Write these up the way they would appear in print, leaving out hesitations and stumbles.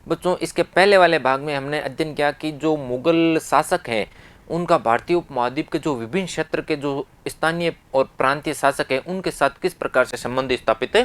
बच्चों इसके पहले वाले भाग में हमने अध्ययन किया कि जो मुगल शासक हैं उनका भारतीय उपमहाद्वीप के जो विभिन्न क्षेत्र के जो स्थानीय और प्रांतीय शासक हैं उनके साथ किस प्रकार से संबंध स्थापित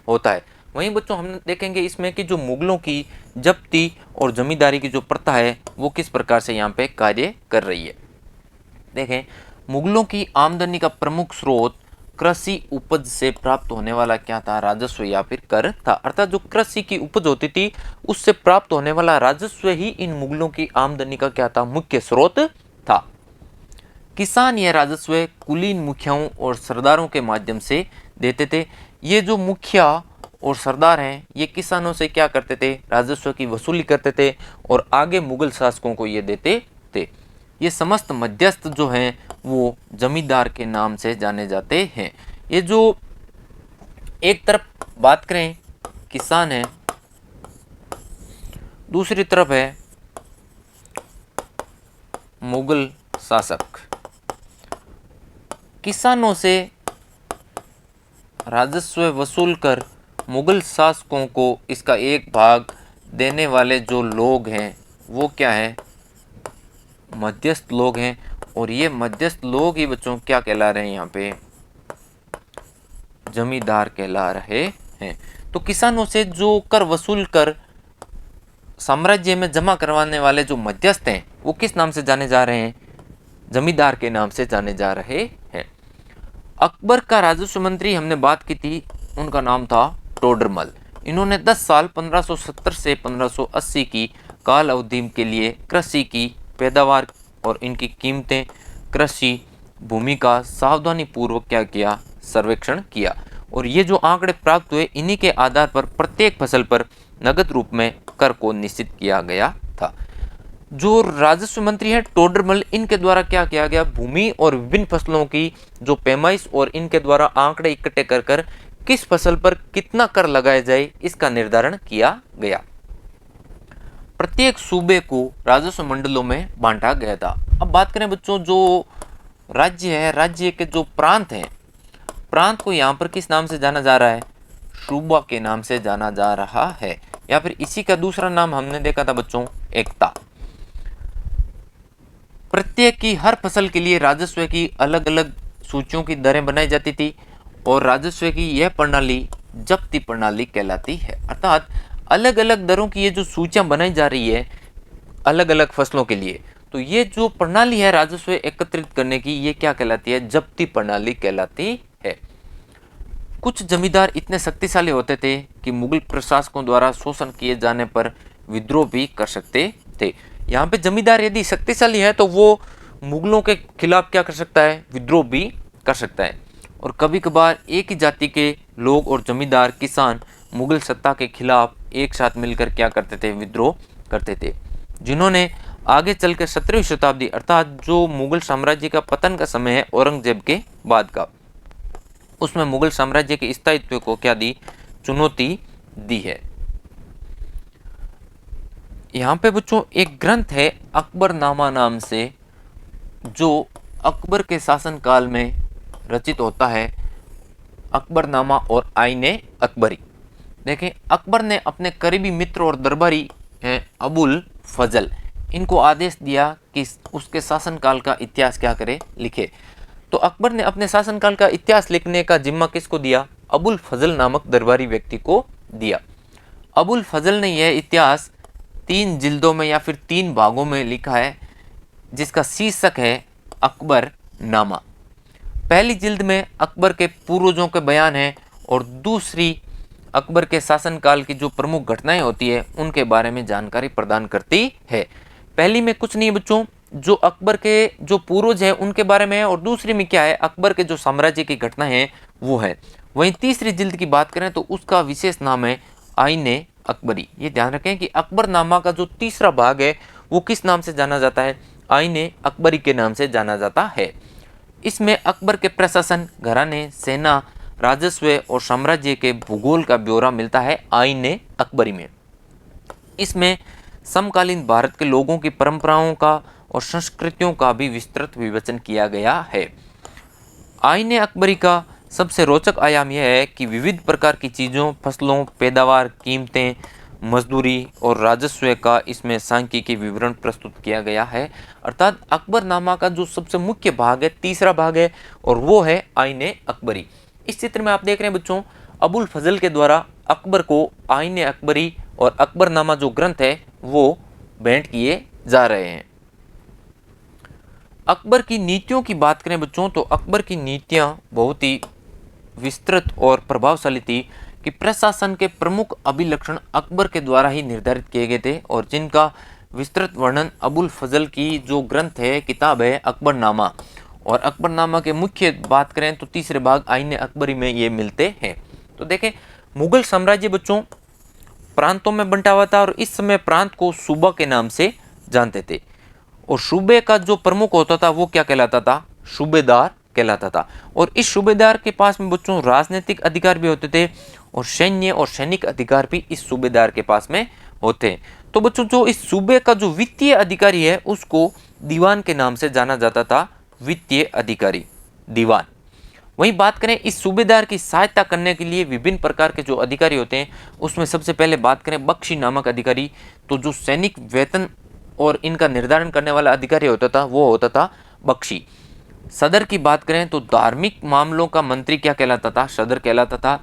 होता है। वहीं बच्चों हम देखेंगे इसमें कि जो मुगलों की जब्ती और जमींदारी की जो प्रथा है वो किस प्रकार से यहाँ पे कार्य कर रही है। देखें, मुगलों की आमदनी का प्रमुख स्रोत कृषि उपज से प्राप्त होने वाला क्या था, राजस्व या फिर कर था। अर्थात जो कृषि की उपज होती थी उससे प्राप्त होने वाला राजस्व ही इन मुगलों की आमदनी का क्या था, मुख्य स्रोत था। किसान यह राजस्व कुलीन मुखियाओं और सरदारों के माध्यम से देते थे। ये जो मुखिया और सरदार हैं ये किसानों से क्या करते थे, राजस्व की वसूली करते थे और आगे मुगल शासकों को ये देते थे। ये समस्त मध्यस्थ जो हैं वो जमींदार के नाम से जाने जाते हैं। ये जो एक तरफ बात करें किसान है, दूसरी तरफ है मुगल शासक। किसानों से राजस्व वसूल कर मुगल शासकों को इसका एक भाग देने वाले जो लोग हैं वो क्या है, मध्यस्थ लोग हैं। और ये मध्यस्थ लोग ही बच्चों क्या कहला रहे हैं, यहाँ पे जमींदार कहला रहे हैं। तो किसानों से जो कर वसूल कर साम्राज्य में जमा करवाने वाले जो मध्यस्थ हैं वो किस नाम से जाने जा रहे हैं, जमींदार के नाम से जाने जा रहे हैं। अकबर का राजस्व मंत्री हमने बात की थी, उनका नाम था टोडरमल। इन्होंने 10 साल 1570 से 1580 की काल अवधि के लिए कृषि की पैदावार और इनकी कीमतें, कृषि भूमि का सावधानी पूर्वक क्या किया, सर्वेक्षण किया। और ये जो आंकड़े प्राप्त हुए इन्हीं के आधार पर प्रत्येक फसल पर नगद रूप में कर को निश्चित किया गया था। जो राजस्व मंत्री है टोडरमल, इनके द्वारा क्या किया गया, भूमि और विभिन्न फसलों की जो पैमाइश और इनके द्वारा आंकड़े इकट्ठे कर किस फसल पर कितना कर लगाया जाए इसका निर्धारण किया गया। प्रत्येक सूबे को राजस्व मंडलों में बांटा गया था। अब बात करें बच्चों जो राज्य है, राज्य के जो प्रांत हैं, प्रांत को यहाँ पर किस नाम से जाना जा रहा है, सूबा के नाम से जाना जा रहा है, या फिर इसी का दूसरा नाम हमने देखा था बच्चों एकता। प्रत्येक की हर फसल के लिए राजस्व की अलग अलग सूचियों की दरें बनाई जाती थी और राजस्व की यह प्रणाली जब्ती प्रणाली कहलाती है। अर्थात अलग अलग दरों की ये जो सूचियां बनाई जा रही है अलग अलग फसलों के लिए, तो ये जो प्रणाली है राजस्व एकत्रित करने की ये क्या कहलाती है, जब्ती प्रणाली कहलाती है। कुछ जमींदार इतने शक्तिशाली होते थे कि मुगल प्रशासकों द्वारा शोषण किए जाने पर विद्रोह भी कर सकते थे। यहाँ पे जमींदार यदि शक्तिशाली है तो वो मुगलों के खिलाफ क्या कर सकता है, विद्रोह भी कर सकता है। और कभी कभार एक ही जाति के लोग और जमींदार किसान मुगल सत्ता के खिलाफ एक साथ मिलकर क्या करते थे, विद्रोह करते थे, जिन्होंने आगे चलकर 17वीं शताब्दी अर्थात जो मुगल साम्राज्य का पतन का समय है औरंगजेब के बाद का, उसमें मुगल साम्राज्य के स्थायित्व को क्या दी, चुनौती दी है। यहाँ पे बच्चों एक ग्रंथ है अकबरनामा नाम से जो अकबर के शासन काल में रचित होता है, अकबरनामा और आईने अकबरी। देखें, अकबर ने अपने करीबी मित्र और दरबारी हैं अबुल फजल, इनको आदेश दिया कि उसके शासनकाल का इतिहास क्या करे, लिखे। तो अकबर ने अपने शासनकाल का इतिहास लिखने का जिम्मा किसको दिया, अबुल फजल नामक दरबारी व्यक्ति को दिया। अबुल फजल ने यह इतिहास 3 जिल्दों में या फिर 3 भागों में लिखा है जिसका शीर्षक है अकबर नामा। पहली जिल्द में अकबर के पूर्वजों के बयान हैं और दूसरी अकबर के शासनकाल की जो प्रमुख घटनाएं होती है उनके बारे में जानकारी प्रदान करती है। पहली में कुछ नहीं बच्चों, जो अकबर के जो पूर्वज हैं उनके बारे में है, और दूसरी में क्या है, अकबर के जो साम्राज्य की घटनाएं हैं वो है। वहीं तीसरी जिल्द की बात करें तो उसका विशेष नाम है आईने अकबरी। ये ध्यान रखें कि अकबरनामा का जो तीसरा भाग है वो किस नाम से जाना जाता है, आईने अकबरी के नाम से जाना जाता है। इसमें अकबर के प्रशासन, घराने, सेना, राजस्व और साम्राज्य के भूगोल का ब्यौरा मिलता है आईने अकबरी में। इसमें समकालीन भारत के लोगों की परंपराओं का और संस्कृतियों का भी विस्तृत विवेचन किया गया है। आईने अकबरी का सबसे रोचक आयाम यह है कि विविध प्रकार की चीज़ों, फसलों, पैदावार, कीमतें, मजदूरी और राजस्व का इसमें सांख्यिकी विवरण प्रस्तुत किया गया है। अर्थात अकबरनामा का जो सबसे मुख्य भाग है, तीसरा भाग है, और वो है आईने अकबरी। इस चित्र में आप देख रहे हैं बच्चों, अबुल फजल के द्वारा अकबर को आईने अकबरी और अकबरनामा जो ग्रंथ है वो भेंट किए जा रहे हैं। अकबर की नीतियों की बात करें बच्चों, तो अकबर की नीतियां बहुत ही विस्तृत और प्रभावशाली थी कि प्रशासन के प्रमुख अभिलक्षण अकबर के द्वारा ही निर्धारित किए गए थे, और जिनका विस्तृत वर्णन अबुल फजल की जो ग्रंथ है, किताब है अकबरनामा, और अकबरनामा के मुख्य बात करें तो तीसरे भाग आईने अकबरी में ये मिलते हैं। तो देखें, मुगल साम्राज्य बच्चों प्रांतों में बंटा हुआ था, और इस समय प्रांत को सूबा के नाम से जानते थे, और सूबे का जो प्रमुख होता था वो क्या कहलाता था? सूबेदार कहलाता था। और इस सूबेदार के पास में बच्चों राजनीतिक अधिकार भी होते थे, और सैन्य और सैनिक अधिकार भी इस सूबेदार के पास में होते हैं। तो बच्चों जो इस सूबे का जो वित्तीय अधिकारी है उसको दीवान के नाम से जाना जाता था, वित्तीय अधिकारी, दीवान। वहीं बात करें इस सूबेदार की सहायता करने के लिए विभिन्न प्रकार के जो अधिकारी होते हैं, उसमें सबसे पहले बात करें बख्शी नामक अधिकारी, तो जो सैनिक वेतन और इनका निर्धारण करने वाला अधिकारी होता था वो होता था बख्शी। सदर की बात करें तो धार्मिक मामलों का मंत्री क्या कहलाता था? सदर कहलाता था।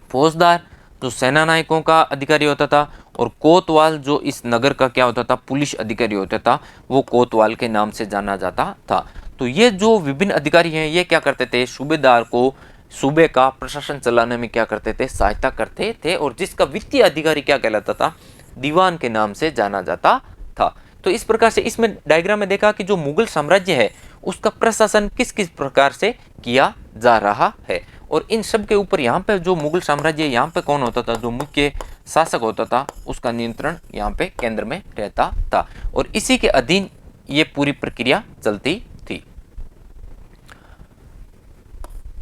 फौजदार जो सेना नायकों का अधिकारी होता था, और कोतवाल जो इस नगर का क्या होता था? पुलिस अधिकारी होता था, वो कोतवाल के नाम से जाना जाता था। तो ये जो विभिन्न अधिकारी हैं ये क्या करते थे? सूबेदार को सूबे का प्रशासन चलाने में क्या करते थे? सहायता करते थे, और जिसका वित्तीय अधिकारी क्या कहलाता था? दीवान के नाम से जाना जाता था। तो इस प्रकार से इसमें डायग्राम में देखा कि जो मुगल साम्राज्य है उसका प्रशासन किस किस प्रकार से किया जा रहा है, और इन सब के ऊपर यहाँ पे जो मुगल साम्राज्य यहाँ पे कौन होता था? जो मुख्य शासक होता था उसका नियंत्रण यहाँ पे केंद्र में रहता था, और इसी के अधीन ये पूरी प्रक्रिया चलती थी।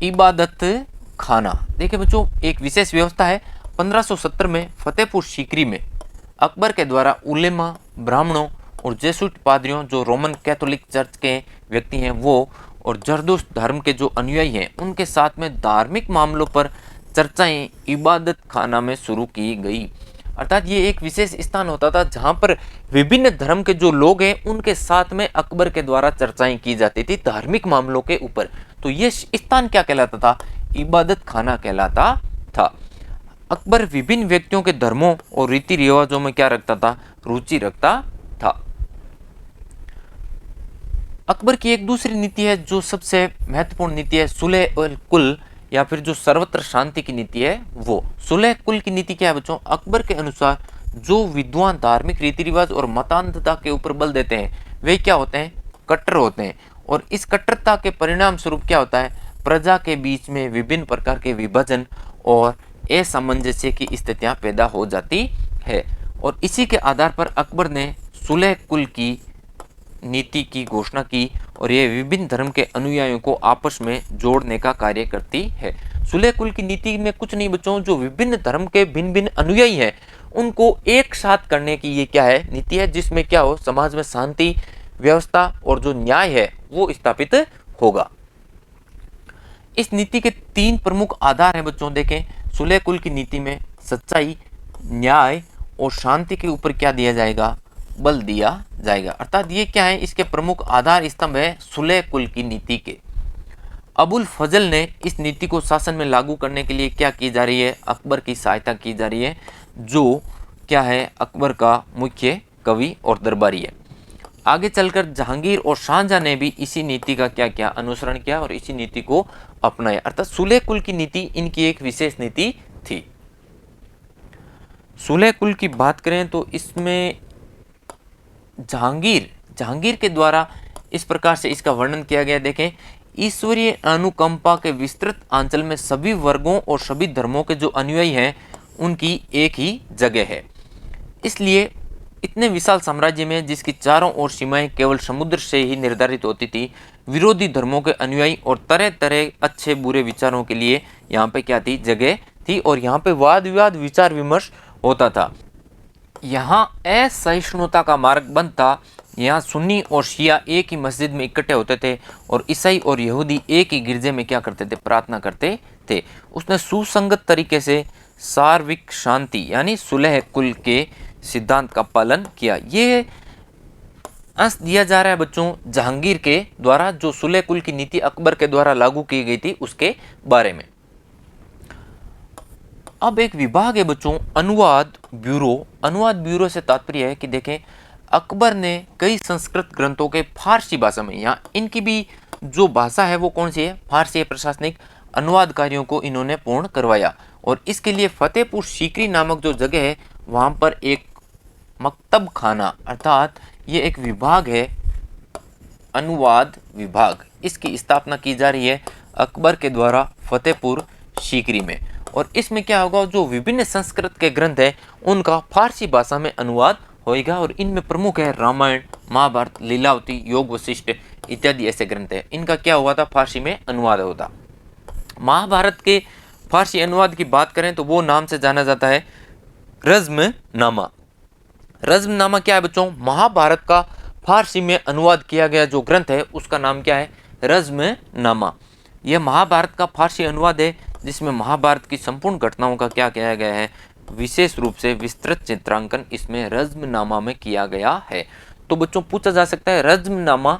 इबादत खाना, देखिए बच्चों एक विशेष व्यवस्था है। 1570 में फतेहपुर सीकरी में अकबर के द्वारा उलेमा, ब्राह्मणों और जेसुइट पादरियों जो रोमन कैथोलिक चर्च के व्यक्ति हैं वो, और जरदोश धर्म के जो अनुयायी हैं उनके साथ में धार्मिक मामलों पर चर्चाएं इबादत खाना में शुरू की गई। अर्थात ये एक विशेष स्थान होता था जहां पर विभिन्न धर्म के जो लोग हैं उनके साथ में अकबर के द्वारा चर्चाएं की जाती थी धार्मिक मामलों के ऊपर। तो ये स्थान क्या कहलाता था? इबादत खाना कहलाता था। अकबर विभिन्न व्यक्तियों के धर्मों और रीति रिवाजों में क्या रखता था? रुचि रखता था। अकबर की एक दूसरी नीति है जो सबसे महत्वपूर्ण नीति है, सुलह और कुल, या फिर जो सर्वत्र शांति की नीति है वो। सुलह कुल की नीति क्या है बच्चों? अकबर के अनुसार जो विद्वान धार्मिक रीति रिवाज और मतांधता के ऊपर बल देते हैं वे क्या होते हैं? कट्टर होते हैं, और इस कट्टरता के परिणाम स्वरूप क्या होता है? प्रजा के बीच में विभिन्न प्रकार के विभाजन और असामंजस्य की स्थितियां पैदा हो जाती है, और इसी के आधार पर अकबर ने सुलह कुल की नीति की घोषणा की, और ये विभिन्न धर्म के अनुयायियों को आपस में जोड़ने का कार्य करती है। सुलह कुल की नीति में कुछ नहीं बच्चों, जो विभिन्न धर्म के भिन्न भिन्न अनुयायी हैं उनको एक साथ करने की ये क्या है? नीति है, जिसमें क्या हो? समाज में शांति, व्यवस्था और जो न्याय है वो स्थापित होगा। इस नीति के 3 प्रमुख आधार हैं बच्चों। देखें, सुलह कुल की नीति में सच्चाई, न्याय और शांति के ऊपर क्या दिया जाएगा? बल दिया जाएगा। अर्थात ये क्या है? इसके प्रमुख आधार स्तंभ है सुलह कुल की नीति के। अबुल फजल ने इस नीति को शासन में लागू करने के लिए क्या की जा रही है? अकबर की सहायता की जा रही है, जो क्या है? अकबर का मुख्य कवि और दरबारी है। आगे चलकर जहांगीर और शाहजहां ने भी इसी नीति का क्या किया? अनुसरण किया और इसी नीति को अपनाया। अर्थात सुलह कुल की नीति इनकी एक विशेष नीति थी। सुलह कुल की बात करें तो इसमें जहांगीर के द्वारा इस प्रकार से इसका वर्णन किया गया। देखें, ईश्वरीय अनुकंपा के विस्तृत अंचल में सभी वर्गों और सभी धर्मों के जो अनुयायी हैं उनकी एक ही जगह है। इसलिए इतने विशाल साम्राज्य में जिसकी चारों ओर सीमाएं केवल समुद्र से ही निर्धारित होती थी, विरोधी धर्मों के अनुयायी और तरह तरह अच्छे बुरे विचारों के लिए यहाँ पे क्या थी? जगह थी, और यहाँ पे वाद विवाद विचार विमर्श होता था। यहाँ असहिष्णुता का मार्ग बंद था, यहाँ सुन्नी और शिया एक ही मस्जिद में इकट्ठे होते थे और ईसाई और यहूदी एक ही गिरजे में क्या करते थे, प्रार्थना करते थे। उसने सुसंगत तरीके से सार्विक शांति यानी सुलह कुल के सिद्धांत का पालन किया। ये अंश दिया जा रहा है बच्चों जहांगीर के द्वारा, जो सुलह कुल की नीति अकबर के द्वारा लागू की गई थी उसके बारे में। अब एक विभाग है बच्चों अनुवाद ब्यूरो। अनुवाद ब्यूरो से तात्पर्य है कि देखें अकबर ने कई संस्कृत ग्रंथों के फारसी भाषा में, यहाँ इनकी भी जो भाषा है वो कौन सी है, फारसी है, प्रशासनिक अनुवाद कार्यों को इन्होंने पूर्ण करवाया। और इसके लिए फतेहपुर सीकरी नामक जो जगह है वहां पर एक मकतब खाना अर्थात ये एक विभाग है, अनुवाद विभाग, इसकी स्थापना की जा रही है अकबर के द्वारा फतेहपुर सीकरी में। और इसमें क्या होगा, जो विभिन्न संस्कृत के ग्रंथ है उनका फारसी भाषा में अनुवाद होएगा। और इनमें प्रमुख है रामायण, महाभारत, लीलावती, योग वशिष्ठ इत्यादि ऐसे ग्रंथ है, इनका क्या हुआ था, फारसी में अनुवाद होता। महाभारत के फारसी अनुवाद की बात करें तो वो नाम से जाना जाता है रज़्मनामा। रज़्मनामा क्या है बच्चों, महाभारत का फारसी में अनुवाद किया गया जो ग्रंथ है उसका नाम क्या है, रज़्मनामा। यह महाभारत का फारसी अनुवाद है जिसमें महाभारत की संपूर्ण घटनाओं का क्या किया गया है, विशेष रूप से विस्तृत चित्रांकन इसमें रज़्मनामा में किया गया है। तो बच्चों पूछा जा सकता है रज़्मनामा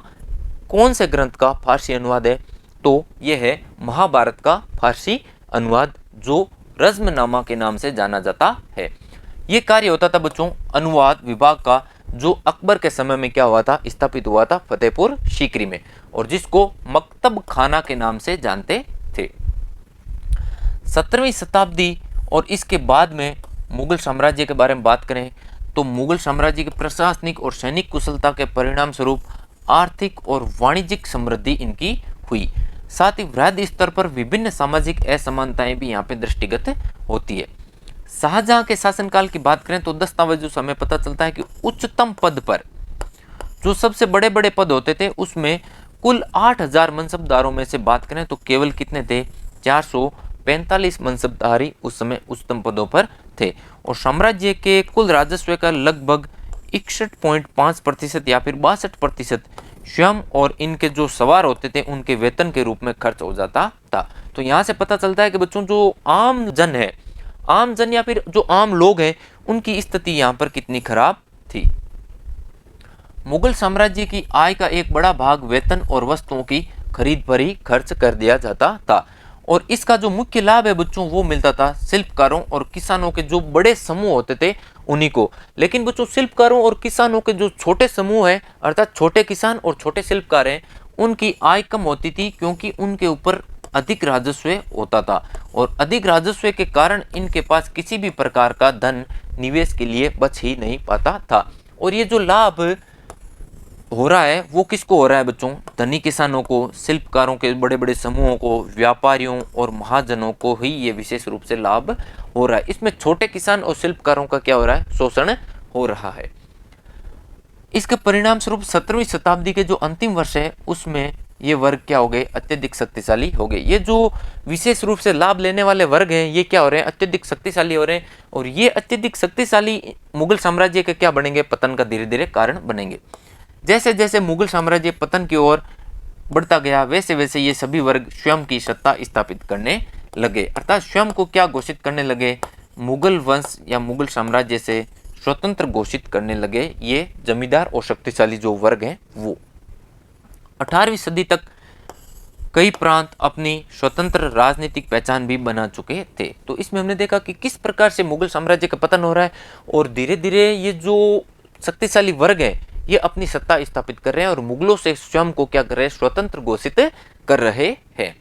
कौन से ग्रंथ का फारसी अनुवाद है, तो यह है महाभारत का फारसी अनुवाद जो रज़्मनामा के नाम से जाना जाता है। ये कार्य होता था बच्चों अनुवाद विभाग का, जो अकबर के समय में क्या हुआ था, स्थापित हुआ था फतेहपुर सीकरी में, और जिसको मकतब खाना के नाम से जानते थे। 17वीं शताब्दी और इसके बाद में मुगल साम्राज्य के बारे में बात करें तो मुगल साम्राज्य की प्रशासनिक और सैनिक कुशलता के परिणाम स्वरूप आर्थिक और वाणिज्यिक समृद्धि इनकी हुई। साथ ही वृहद स्तर पर विभिन्न सामाजिक असमानताएं भी यहाँ पे दृष्टिगत होती है। शाहजहां के शासनकाल की बात करें तो दस्तावेजों से हमें पता चलता है कि उच्चतम पद पर जो सबसे बड़े बड़े पद होते थे उसमें कुल 8000 मनसबदारों में से बात करें तो केवल कितने थे, 445 मनसबदारी उस समय उच्चतम पदों पर थे। और साम्राज्य के कुल राजस्व का लगभग 61.5% या फिर 62% स्वयं और इनके जो सवार होते थे उनके वेतन के रूप में खर्च हो जाता था। तो यहाँ से पता चलता है कि बच्चों जो आम जन है, आम जन या फिर जो आम लोग हैं उनकी स्थिति यहाँ पर कितनी खराब थी। मुगल साम्राज्य की आय का एक बड़ा भाग वेतन और वस्तुओं की खरीद पर ही खर्च कर दिया जाता था। और इसका जो मुख्य लाभ है बच्चों वो मिलता था शिल्पकारों और किसानों के जो बड़े समूह होते थे उन्हीं को। लेकिन बच्चों शिल्पकारों और किसानों के जो छोटे समूह है अर्थात छोटे किसान और छोटे शिल्पकार हैं उनकी आय कम होती थी, क्योंकि उनके ऊपर अधिक राजस्व होता था और अधिक राजस्व के कारण इनके पास किसी भी प्रकार का धन निवेश के लिए बच ही नहीं पाता था। और ये जो लाभ हो रहा है वो किसको हो रहा है बच्चों, धनी किसानों को, शिल्पकारों के बड़े बड़े समूहों को, व्यापारियों और महाजनों को ही ये विशेष रूप से लाभ हो रहा है। इसमें छोटे किसान और शिल्पकारों का क्या हो रहा है, शोषण हो रहा है। इसके परिणाम स्वरूप 17वीं शताब्दी के जो अंतिम वर्ष है उसमें ये वर्ग क्या हो गए, अत्यधिक शक्तिशाली हो गए। ये जो विशेष रूप से लाभ लेने वाले वर्ग हैं ये क्या हो रहे हैं, अत्यधिक शक्तिशाली हो रहे हैं। और ये अत्यधिक शक्तिशाली मुगल साम्राज्य के क्या बनेंगे, पतन का धीरे धीरे कारण बनेंगे। जैसे जैसे मुगल साम्राज्य पतन की ओर बढ़ता गया वैसे वैसे ये सभी वर्ग स्वयं की सत्ता स्थापित करने लगे, अर्थात स्वयं को क्या घोषित करने लगे, मुगल वंश या मुगल साम्राज्य से स्वतंत्र घोषित करने लगे ये जमींदार और शक्तिशाली जो वर्ग हैं वो। 18वीं सदी तक कई प्रांत अपनी स्वतंत्र राजनीतिक पहचान भी बना चुके थे। तो इसमें हमने देखा कि किस प्रकार से मुगल साम्राज्य का पतन हो रहा है और धीरे धीरे ये जो शक्तिशाली वर्ग है ये अपनी सत्ता स्थापित कर रहे हैं और मुगलों से स्वयं को क्या कर रहे हैं, स्वतंत्र घोषित कर रहे हैं।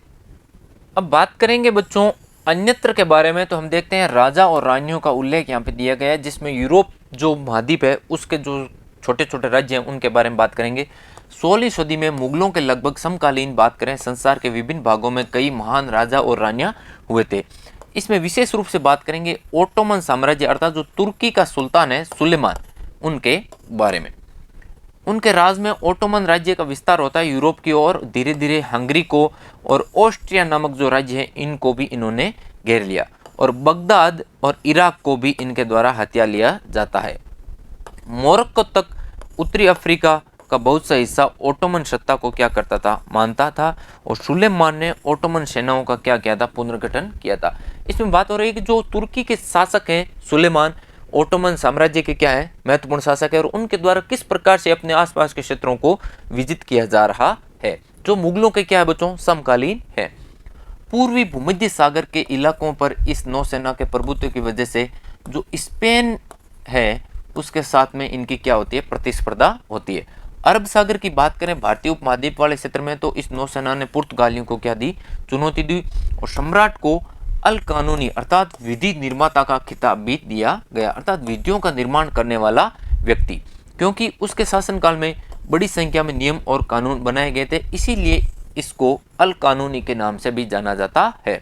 अब बात करेंगे बच्चों अन्यत्र के बारे में, तो हम देखते हैं राजा और रानियों का उल्लेख यहाँ पे दिया गया है, जिसमें यूरोप जो महाद्वीप है उसके जो छोटे छोटे राज्य हैं उनके बारे में बात करेंगे। 16वीं सदी में मुगलों के लगभग समकालीन बात करें संसार के विभिन्न भागों में कई महान राजा और रानियां हुए थे। इसमें विशेष रूप से बात करेंगे ओटोमन साम्राज्य अर्थात जो तुर्की का सुल्तान है सुलेमान, उनके बारे में। उनके राज में ओटोमन राज्य का विस्तार होता है यूरोप की ओर, धीरे धीरे हंगरी को और ऑस्ट्रिया नामक जो राज्य है इनको भी इन्होंने घेर लिया और बगदाद और इराक को भी इनके द्वारा हथिया लिया जाता है। मोरक्को तक उत्तरी अफ्रीका का बहुत सा हिस्सा ओटोमन सत्ता को क्या करता था, मानता था। और सुलेमान ने ओटोमन सेनाओं का क्या किया था, पुनर्गठन किया था। इसमें बात हो रही है कि जो तुर्की के शासक हैं सुलेमान, ओटोमन साम्राज्य के क्या है, महत्वपूर्ण शासक है, और उनके द्वारा किस प्रकार से अपने आसपास के क्षेत्रों को विजित किया जा रहा है, जो मुगलों के क्या है बच्चों, समकालीन है। पूर्वी भूमध्य सागर के इलाकों पर इस नौसेना के प्रभुत्व की वजह से जो स्पेन है उसके साथ में इनकी क्या होती है, प्रतिस्पर्धा होती है। अरब सागर की बात करें भारतीय उपमहाद्वीप वाले क्षेत्र में, तो इस नौसेना ने पुर्तगालियों को क्या दी, चुनौती दी, और सम्राट को अल कानूनी अर्थात विधि निर्माता का खिताब भी दिया गया, अर्थात विधियों का निर्माण करने वाला व्यक्ति, क्योंकि उसके शासनकाल में बड़ी संख्या में नियम और कानून बनाए गए थे, इसीलिए इसको अल कानूनी के नाम से भी जाना जाता है।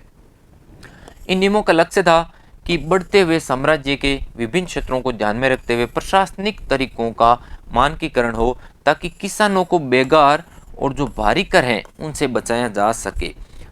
इन नियमों का लक्ष्य था कि बढ़ते हुए साम्राज्य के विभिन्न क्षेत्रों को ध्यान में रखते हुए प्रशासनिक तरीकों का मानकीकरण हो, ताकि किसानों को बेगार और जो भारी कर हैं उनसे बचाया जा सके।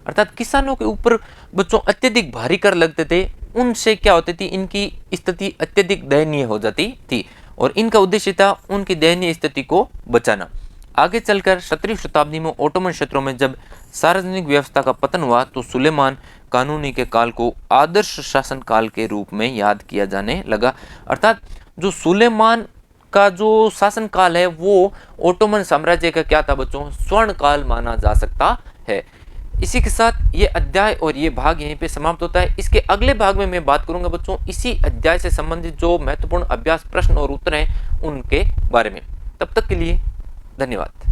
अर्थात किसानों के ऊपर बच्चों अत्यधिक भारी कर लगते थे, उनसे क्या होती थी, इनकी स्थिति अत्यधिक दयनीय हो जाती थी, और इनका उद्देश्य था उनकी दयनीय स्थिति को बचाना। आगे चलकर 17वीं शताब्दी में ओटोमन क्षेत्रों में जब सार्वजनिक व्यवस्था का पतन हुआ, तो सुलेमान कानूनी के काल को आदर्श शासन काल के रूप में याद किया जाने लगा। अर्थात जो सुलेमान का जो शासन काल है वो ओटोमन साम्राज्य का क्या था बच्चों, स्वर्ण काल माना जा सकता है। इसी के साथ ये अध्याय और ये भाग यहीं पे समाप्त होता है। इसके अगले भाग में मैं बात करूंगा बच्चों इसी अध्याय से संबंधित जो महत्वपूर्ण अभ्यास प्रश्न और उत्तर हैं उनके बारे में। तब तक के लिए धन्यवाद।